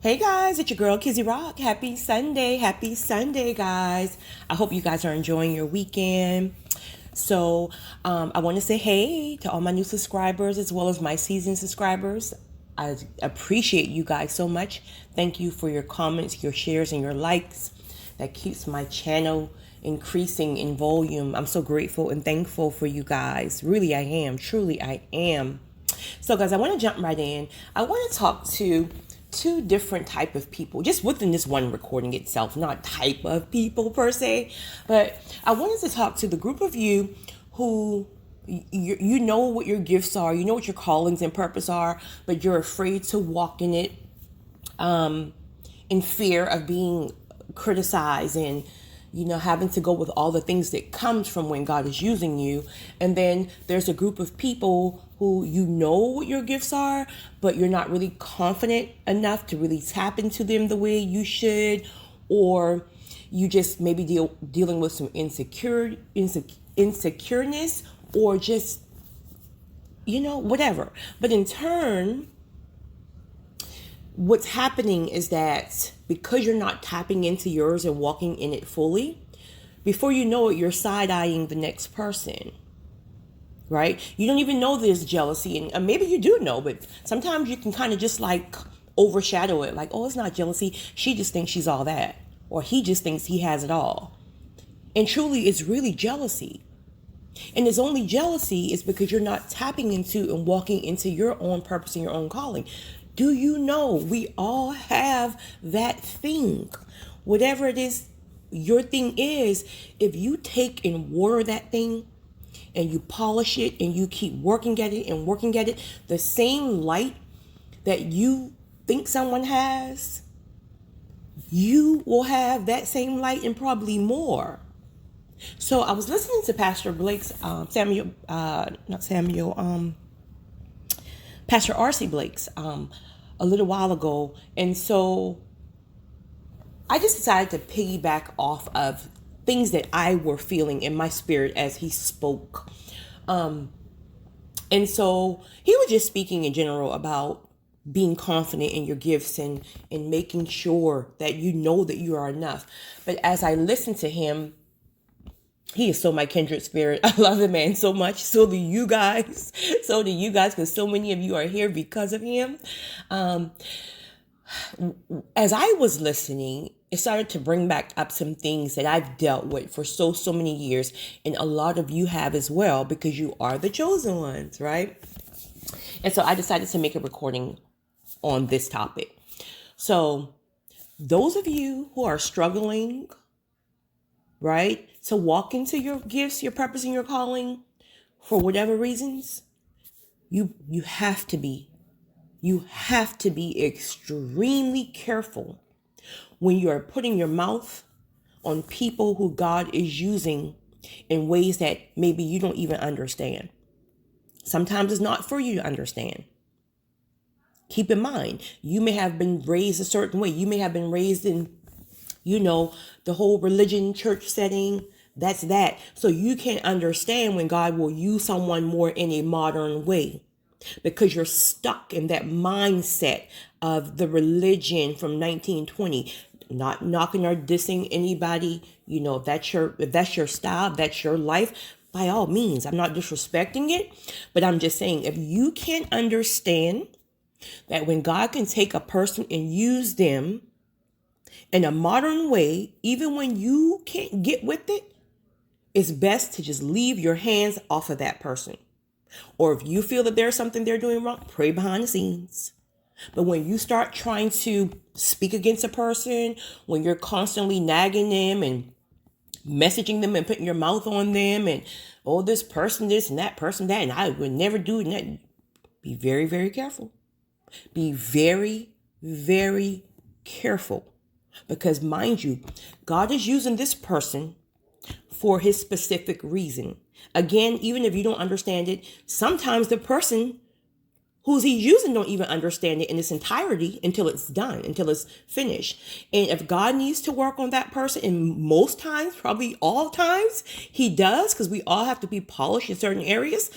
Hey guys, it's your girl Kizzy Rock. Happy Sunday. Happy Sunday, guys. I hope you guys are enjoying your weekend. I want to say hey to all my new subscribers as well as my seasoned subscribers. I appreciate you guys so much. Thank you for your comments, your shares, and your likes. That keeps my channel increasing in volume. I'm so grateful and thankful for you guys. Really, I am. Truly, I am. So, guys, I want to jump right in. I want to talk to two different type of people just within this one recording itself, not type of people per se, but I wanted to talk to the group of you who you know what your gifts are, you know what your callings and purpose are, but you're afraid to walk in it in fear of being criticized and having to go with all the things that comes from when God is using you. And then there's a group of people who you know what your gifts are, but you're not really confident enough to really tap into them the way you should, or you just maybe dealing with some insecureness, or just whatever. But in turn, what's happening is that because you're not tapping into yours and walking in it fully, before you know it, you're side-eyeing the next person, right? You don't even know there's jealousy, and maybe you do know, but sometimes you can kind of just like overshadow it, like, oh, it's not jealousy. She just thinks she's all that, or he just thinks he has it all. And truly, it's really jealousy. And it's only jealousy is because you're not tapping into and walking into your own purpose and your own calling. Do you know we all have that thing? Whatever it is your thing is, if you take and water that thing and you polish it and you keep working at it and working at it, the same light that you think someone has, you will have that same light and probably more. So I was listening to Pastor Blake's, Pastor R.C. Blake's a little while ago. And so I just decided to piggyback off of things that I were feeling in my spirit as he spoke. And so he was just speaking in general about being confident in your gifts and making sure that you know that you are enough. But as I listened to him, he is so my kindred spirit. I love the man so much. So do you guys. So do you guys, because so many of you are here because of him. As I was listening, it started to bring back up some things that I've dealt with for so many years. And a lot of you have as well, because you are the chosen ones, right? And so I decided to make a recording on this topic. So those of you who are struggling, right, to walk into your gifts, your purpose, and your calling for whatever reasons, you have to be extremely careful when you are putting your mouth on people who God is using in ways that maybe you don't even understand. Sometimes it's not for you to understand. Keep in mind, you may have been raised a certain way. You may have been raised in the whole religion, church setting, that's that. So you can't understand when God will use someone more in a modern way, because you're stuck in that mindset of the religion from 1920. Not knocking or dissing anybody. If that's your style, if that's your life, by all means, I'm not disrespecting it, but I'm just saying, if you can't understand that when God can take a person and use them in a modern way, even when you can't get with it, it's best to just leave your hands off of that person. Or if you feel that there's something they're doing wrong, pray behind the scenes. But when you start trying to speak against a person, when you're constantly nagging them and messaging them and putting your mouth on them and, oh, this person this and that person that, and I would never do that, be very, very careful. Be very, very careful. Because mind you, God is using this person for his specific reason. Again, even if you don't understand it, sometimes the person who's he's using don't even understand it in its entirety until it's done, until it's finished. And if God needs to work on that person, and most times, probably all times, he does, because we all have to be polished in certain areas,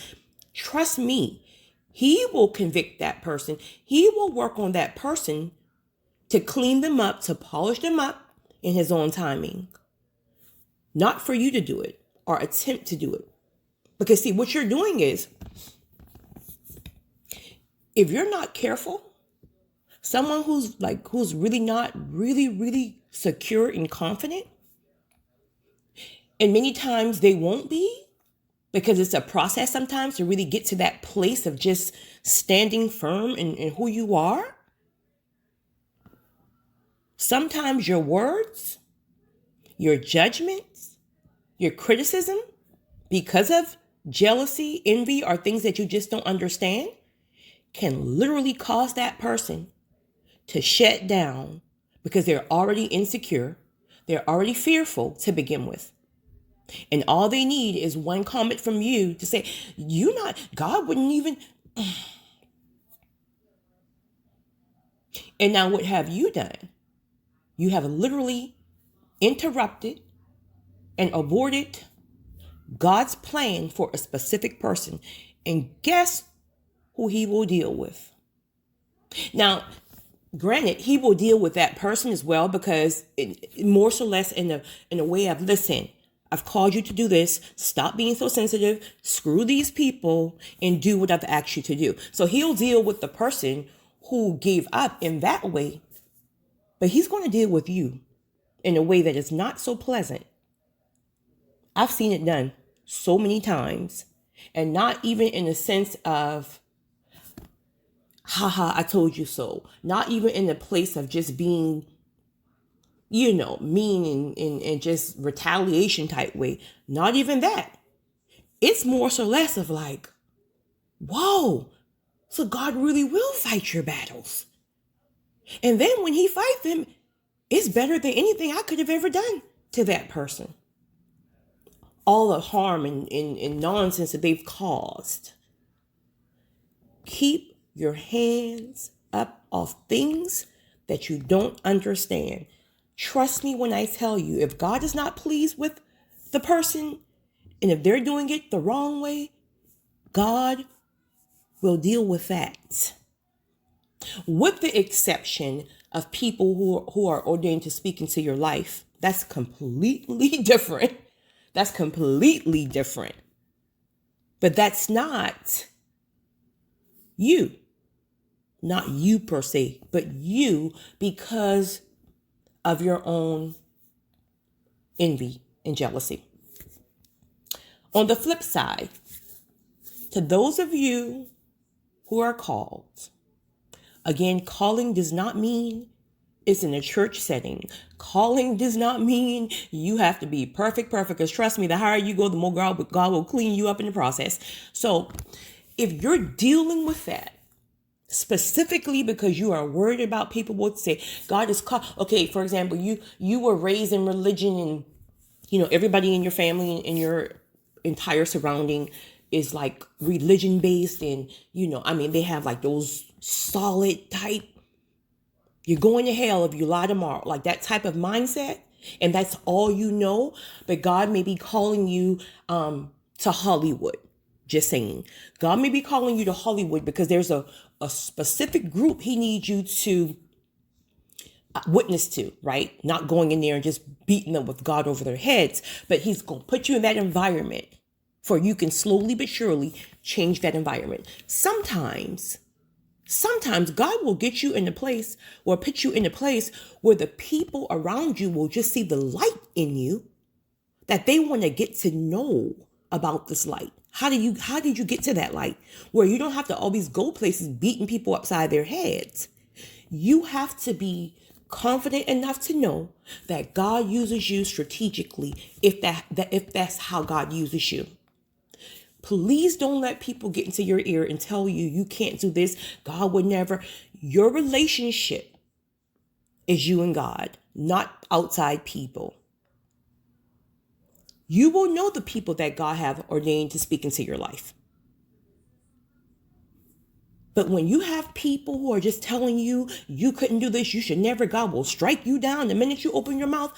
trust me, he will convict that person. He will work on that person to clean them up, to polish them up in his own timing. Not for you to do it or attempt to do it. Because see, what you're doing is, if you're not careful, someone who's really not really secure and confident, and many times they won't be, because it's a process sometimes to really get to that place of just standing firm in who you are. Sometimes your words, your judgments, your criticism, because of jealousy, envy, or things that you just don't understand, can literally cause that person to shut down because they're already insecure. They're already fearful to begin with. And all they need is one comment from you to say, God wouldn't even. And now what have you done? You have literally interrupted and aborted God's plan for a specific person. And guess who he will deal with? Now, granted, he will deal with that person as well, because more or less in a way of, listen, I've called you to do this. Stop being so sensitive. Screw these people and do what I've asked you to do. So he'll deal with the person who gave up in that way, but he's going to deal with you in a way that is not so pleasant. I've seen it done so many times, and not even in the sense of, haha, I told you so. Not even in the place of just being, mean and just retaliation type way. Not even that. It's more or less of like, whoa, so God really will fight your battles. And then when he fights them, it's better than anything I could have ever done to that person. All the harm and nonsense that they've caused. Keep your hands up off things that you don't understand. Trust me when I tell you, if God is not pleased with the person, and if they're doing it the wrong way, God will deal with that. With the exception of people who are ordained to speak into your life. That's completely different. That's completely different. But that's not you. Not you per se, but you because of your own envy and jealousy. On the flip side, to those of you who are called, again, calling does not mean it's in a church setting. Calling does not mean you have to be perfect, because trust me, the higher you go, the more God will clean you up in the process. So if you're dealing with that, specifically because you are worried about people will say, God is called. Okay, for example, you were raised in religion, and everybody in your family and your entire surrounding is like religion based, and they have like those solid type, you're going to hell if you lie tomorrow, like that type of mindset, and that's all you know. But God may be calling you to Hollywood. Just saying, God may be calling you to Hollywood because there's a specific group he needs you to witness to, right? Not going in there and just beating them with God over their heads, but he's going to put you in that environment for you can slowly but surely change that environment. Sometimes God will get you in a place or put you in a place where the people around you will just see the light in you, that they want to get to know about this light. How did you get to that light where you don't have to always go places beating people upside their heads? You have to be confident enough to know that God uses you strategically if that's how God uses you. Please don't let people get into your ear and tell you can't do this. God would never. Your relationship is you and God, not outside people. You will know the people that God have ordained to speak into your life. But when you have people who are just telling you couldn't do this, you should never, God will strike you down the minute you open your mouth,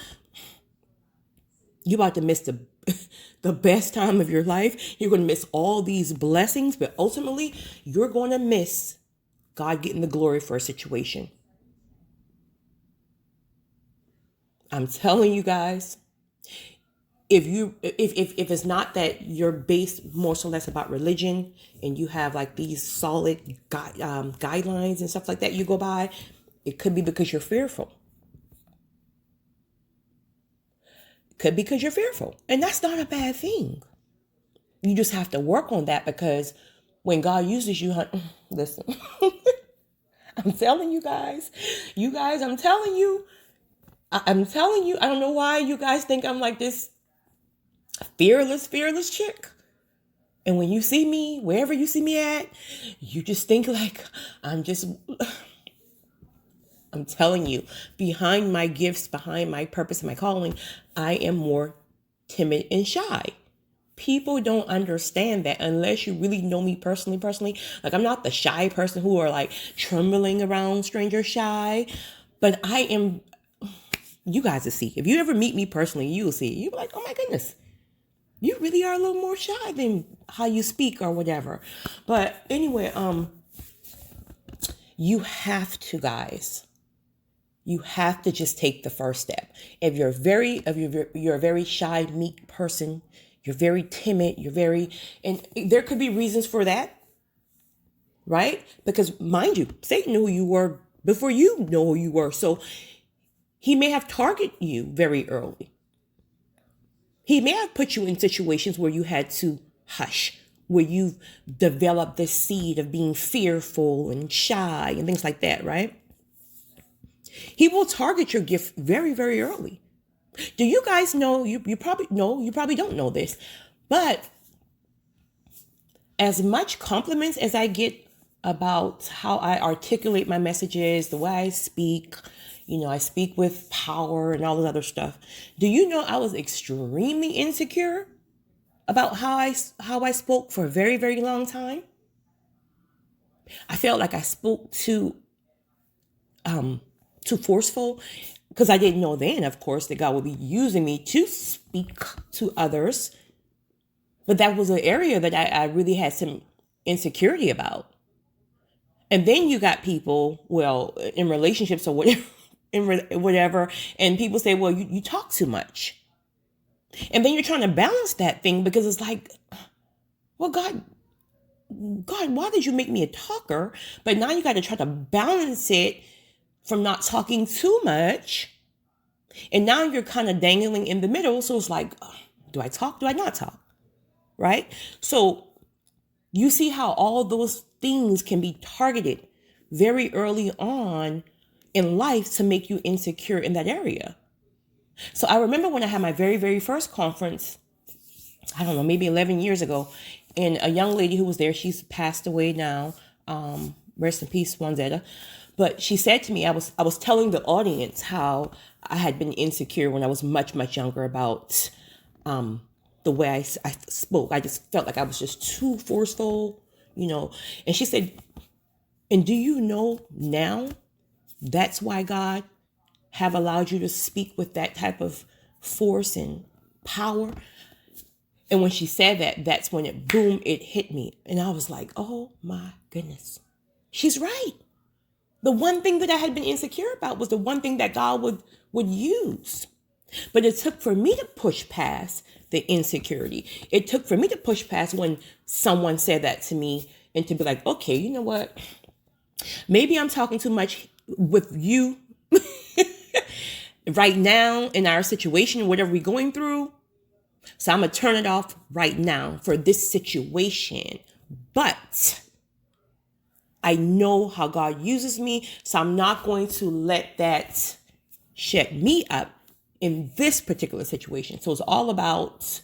you're about to miss the best time of your life. You're going to miss all these blessings, but ultimately you're going to miss God getting the glory for a situation. I'm telling you guys, if it's not that you're based more so less about religion and you have like these solid guidelines and stuff like that you go by, it could be because you're fearful. Could be because you're fearful. And that's not a bad thing. You just have to work on that, because when God uses you, listen, I'm telling you guys, I'm telling you, I'm telling you, I don't know why you guys think I'm like this fearless chick. And when you see me, wherever you see me at, you just think like, I'm telling you, behind my gifts, behind my purpose and my calling, I am more timid and shy. People don't understand that unless you really know me personally. Like, I'm not the shy person who are like trembling around strangers shy, but I am, you guys will see. If you ever meet me personally, you will see. You'll be like, oh my goodness, you really are a little more shy than how you speak or whatever. But anyway, you have to, guys. You have to just take the first step. If you're a very shy, meek person, you're very timid, and there could be reasons for that, right? Because mind you, Satan knew who you were before you know who you were. So he may have targeted you very early. He may have put you in situations where you had to hush, where you've developed the seed of being fearful and shy and things like that, right? He will target your gift very, very early. Do you guys know, you probably know, you probably don't know this, but as much compliments as I get about how I articulate my messages, the way I speak, I speak with power and all this other stuff. Do you know I was extremely insecure about how I spoke for a very, very long time? I felt like I spoke too forceful, because I didn't know then, of course, that God would be using me to speak to others. But that was an area that I really had some insecurity about. And then you got people, well, in relationships or whatever, whatever, and people say, well, you talk too much. And then you're trying to balance that thing, because it's like, well, God, why did you make me a talker? But now you got to try to balance it from not talking too much. And now you're kind of dangling in the middle. So it's like, do I talk? Do I not talk? Right? So you see how all those things can be targeted very early on in life to make you insecure in that area. So I remember when I had my very, very first conference, I don't know, maybe 11 years ago, and a young lady who was there, she's passed away now. Rest in peace, Wanzetta. But she said to me, I was telling the audience how I had been insecure when I was much, much younger about the way I spoke. I just felt like I was just too forceful, And she said, and do you know now that's why God have allowed you to speak with that type of force and power? And when she said that, that's when it hit me. And I was like, oh my goodness, she's right. The one thing that I had been insecure about was the one thing that God would use. But it took for me to push past the insecurity. It took for me to push past when someone said that to me, and to be like, okay, you know what? Maybe I'm talking too much with you right now in our situation, whatever we're going through. So I'm going to turn it off right now for this situation. But I know how God uses me, so I'm not going to let that shut me up in this particular situation. So it's all about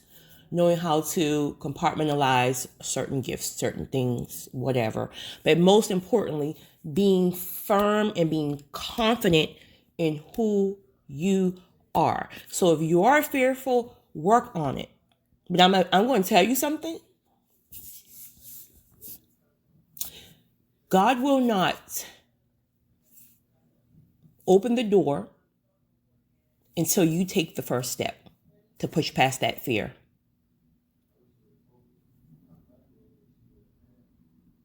knowing how to compartmentalize certain gifts, certain things, whatever. But most importantly, being firm and being confident in who you are. So if you are fearful, work on it. But I'm going to tell you something. God will not open the door until you take the first step to push past that fear.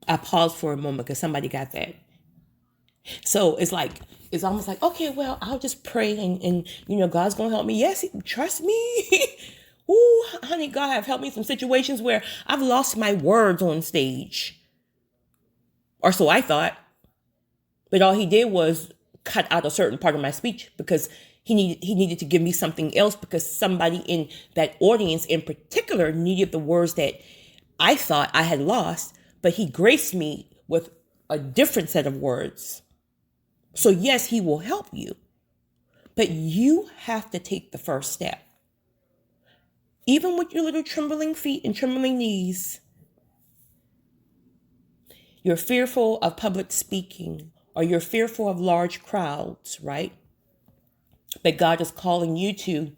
I paused for a moment because somebody got that. So it's like, it's almost like, okay, well, I'll just pray and God's going to help me. Yes, trust me. Ooh, honey, God have helped me from situations where I've lost my words on stage. Or so I thought. But all he did was cut out a certain part of my speech because he needed to give me something else, because somebody in that audience in particular needed the words that I thought I had lost, but he graced me with a different set of words. So yes, he will help you, but you have to take the first step. Even with your little trembling feet and trembling knees, you're fearful of public speaking, or you're fearful of large crowds, right? But God is calling you to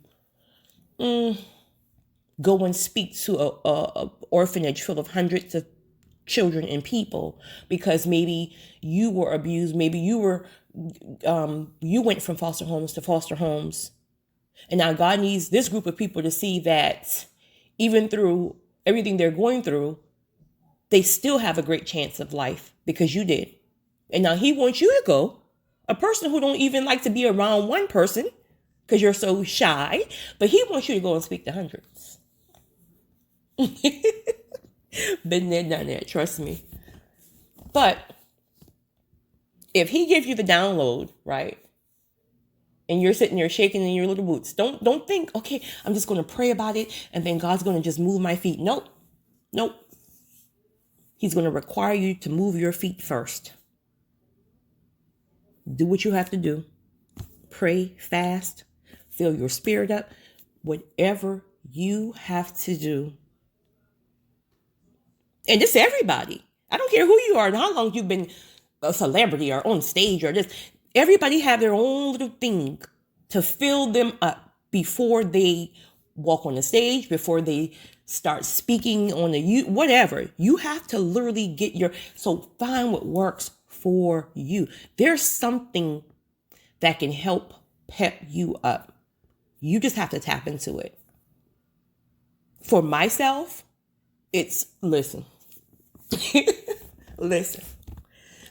go and speak to a orphanage full of hundreds of children and people, because maybe you were abused, maybe you went from foster homes to foster homes, and now God needs this group of people to see that even through everything they're going through, they still have a great chance of life because you did. And now he wants you to go, a person who don't even like to be around one person because you're so shy, but he wants you to go and speak to hundreds. Been there, done that, trust me. But if he gives you the download, right, and you're sitting there shaking in your little boots, don't think, okay, I'm just going to pray about it and then God's going to just move my feet. Nope. He's going to require you to move your feet first. Do what you have to do. Pray, fast, fill your spirit up, whatever you have to do. And this everybody. I don't care who you are and how long you've been a celebrity or on stage or this. Everybody have their own little thing to fill them up before they walk on the stage, before they start speaking on the whatever. You have to literally so find what works for you. There's something that can help pep you up. You just have to tap into it. For myself, it's listen. Listen.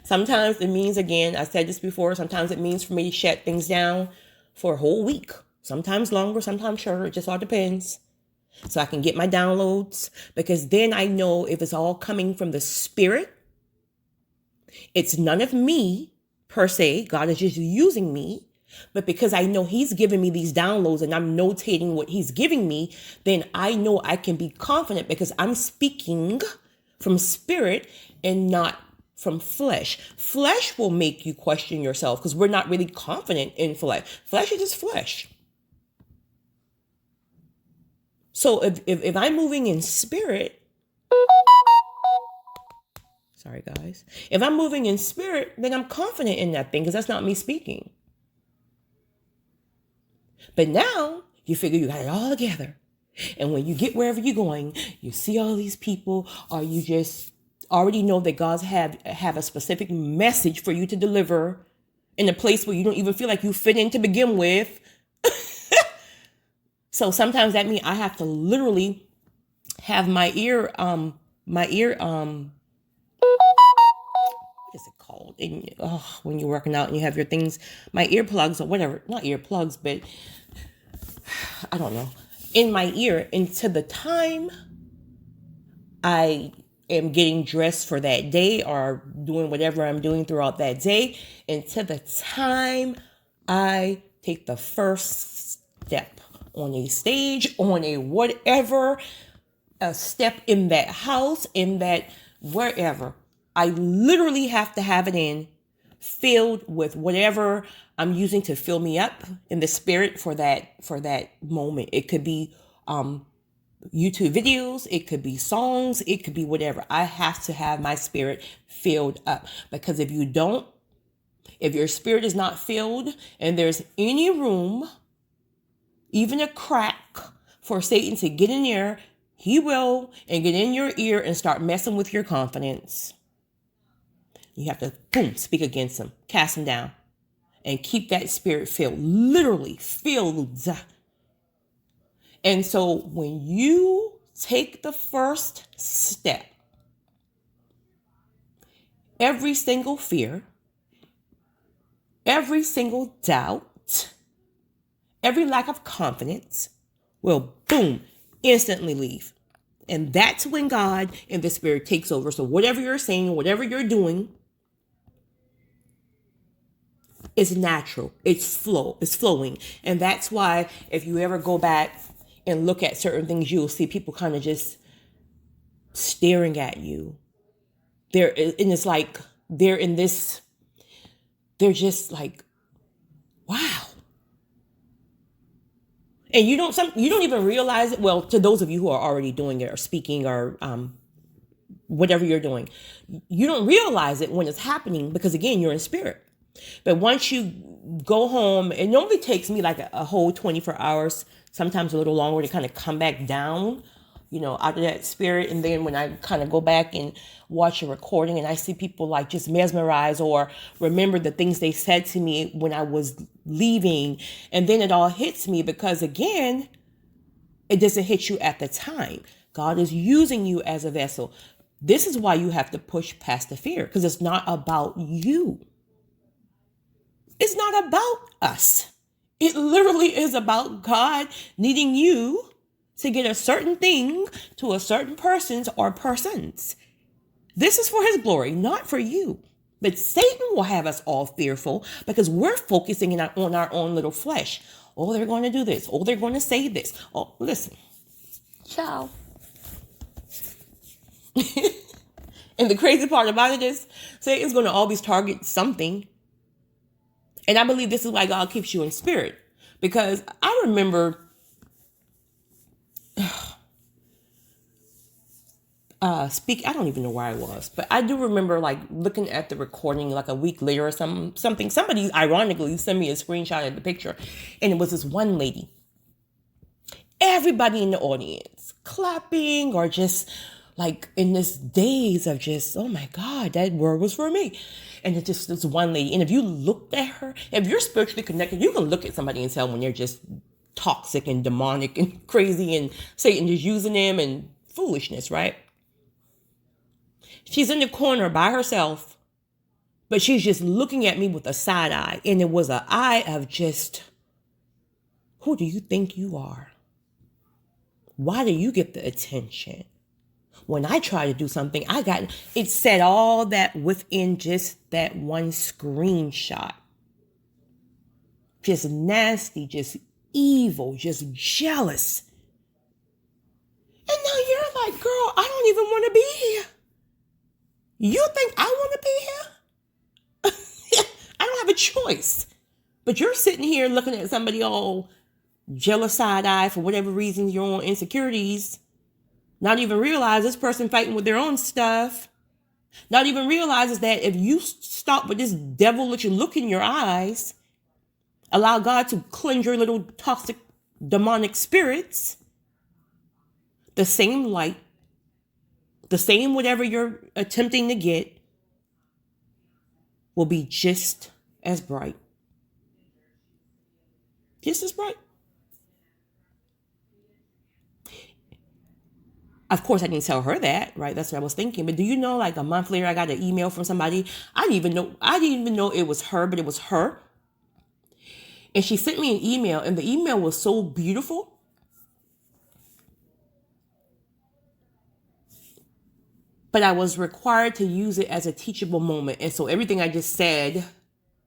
Sometimes it means, again, I said this before, sometimes it means for me to shut things down for a whole week. Sometimes longer, sometimes shorter. It just all depends. So I can get my downloads, because then I know if it's all coming from the Spirit, it's none of me per se. God is just using me. But because I know he's giving me these downloads and I'm notating what he's giving me, then I know I can be confident because I'm speaking from spirit and not from flesh. Flesh will make you question yourself because we're not really confident in flesh. Flesh is just flesh. So if I'm moving in spirit, sorry guys, if I'm moving in spirit, then I'm confident in that thing because that's not me speaking. But now you figure you got it all together. And when you get wherever you're going, you see all these people, or you just already know that God's have a specific message for you to deliver in a place where you don't even feel like you fit in to begin with. So sometimes that means I have to literally have my ear, what is it called? When you're working out and you have your things, my earplugs or whatever, not earplugs, but I don't know, in my ear into the time I am getting dressed for that day or doing whatever I'm doing throughout that day, into the time I take the first step on a stage, on a whatever, a step in that house, in that wherever. I literally have to have it in, filled with whatever I'm using to fill me up in the spirit for that moment. It could be YouTube videos, it could be songs, it could be whatever. I have to have my spirit filled up, because if you don't, if your spirit is not filled and there's any room, even a crack for Satan to get in there, he will, and get in your ear and start messing with your confidence. You have to, boom, speak against him, cast him down, and keep that spirit filled, literally filled. And so when you take the first step, every single fear, every single doubt, every lack of confidence will, boom, instantly leave. And that's when God and the Spirit takes over. So whatever you're saying, whatever you're doing, is natural. It's flowing. And that's why if you ever go back and look at certain things, you'll see people kind of just staring at you. And it's like they're in this, they're just like, wow. And you don't even realize it. Well, to those of you who are already doing it or speaking or whatever you're doing, you don't realize it when it's happening because again, you're in spirit. But once you go home, it normally takes me like a whole 24 hours, sometimes a little longer to kind of come back down, out of that spirit. And then when I kind of go back and watch a recording and I see people like just mesmerized or remember the things they said to me when I was leaving. And then it all hits me because again, it doesn't hit you at the time. God is using you as a vessel. This is why you have to push past the fear because it's not about you. It's not about us. It literally is about God needing you to get a certain thing to a certain person's or persons. This is for his glory, not for you. But Satan will have us all fearful because we're focusing on our own little flesh. Oh, they're going to do this. Oh, they're going to say this. Oh, listen. Ciao. And the crazy part about it is Satan's going to always target something. And I believe this is why God keeps you in spirit. Because I remember I don't even know where I was, but I do remember like looking at the recording like a week later or something. Somebody ironically sent me a screenshot of the picture and it was this one lady. Everybody in the audience clapping or just like in this daze of just, oh my God, that word was for me. And it's just this one lady. And if you looked at her, if you're spiritually connected, you can look at somebody and tell when they're just toxic and demonic and crazy and Satan just using them and foolishness, right? She's in the corner by herself, but she's just looking at me with a side eye. And it was an eye of just, who do you think you are? Why do you get the attention? When I try to do something, it said all that within just that one screenshot. Just nasty, just evil, just jealous. And now you're like, girl, I don't even want to be here. You think I want to be here? I don't have a choice. But you're sitting here looking at somebody all jealous side eye for whatever reason, your own insecurities. Not even realize this person fighting with their own stuff. Not even realizes that if you stop with this devilish look in your eyes, allow God to cleanse your little toxic demonic spirits, the same light, the same whatever you're attempting to get will be just as bright. Just as bright. Of course, I didn't tell her that, right? That's what I was thinking. But do you know, like a month later, I got an email from somebody. I didn't even know it was her, but it was her. And she sent me an email, and the email was so beautiful. But I was required to use it as a teachable moment. And so everything I just said,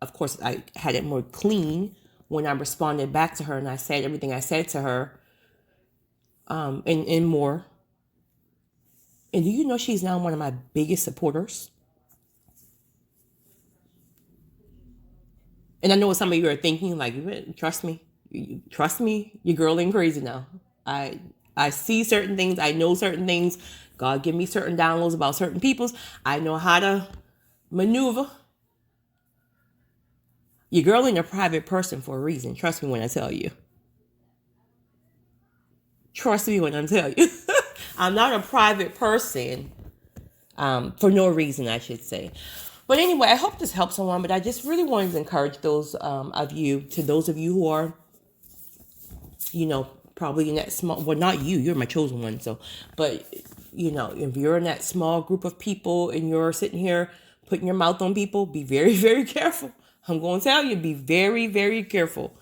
of course, I had it more clean when I responded back to her, and I said everything I said to her, and more. And do you know she's now one of my biggest supporters? And I know what some of you are thinking, like, trust me, your girl ain't crazy now. I see certain things. I know certain things. God give me certain downloads about certain peoples. I know how to maneuver. Your girl ain't a private person for a reason. Trust me when I tell you. Trust me when I tell you. I'm not a private person for no reason, I should say. But anyway, I hope this helps someone. But I just really wanted to encourage those of you who are, probably in that small, well, not you, you're my chosen one. So, but, if you're in that small group of people and you're sitting here putting your mouth on people, be very, very careful. I'm going to tell you, be very, very careful.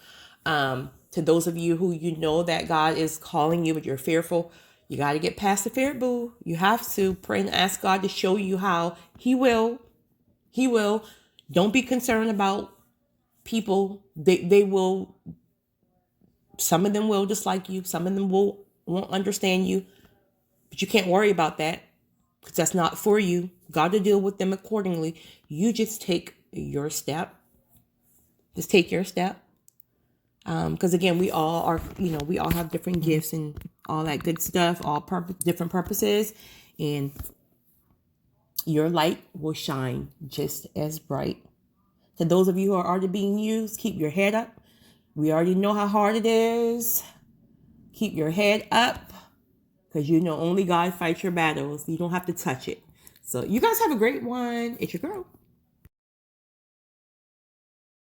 To those of you who you know that God is calling you, but you're fearful, you got to get past the fear, boo. You have to pray and ask God to show you how. He will. He will. Don't be concerned about people. They will. Some of them will dislike you. Some of them won't understand you. But you can't worry about that, because that's not for you. God will deal with them accordingly. You just take your step. Just take your step. Because again, we all are, we all have different gifts and all that good stuff, all different purposes, and your light will shine just as bright. To those of you who are already being used, keep your head up. We already know how hard it is. Keep your head up, because only God fights your battles. You don't have to touch it. So you guys have a great one. It's your girl.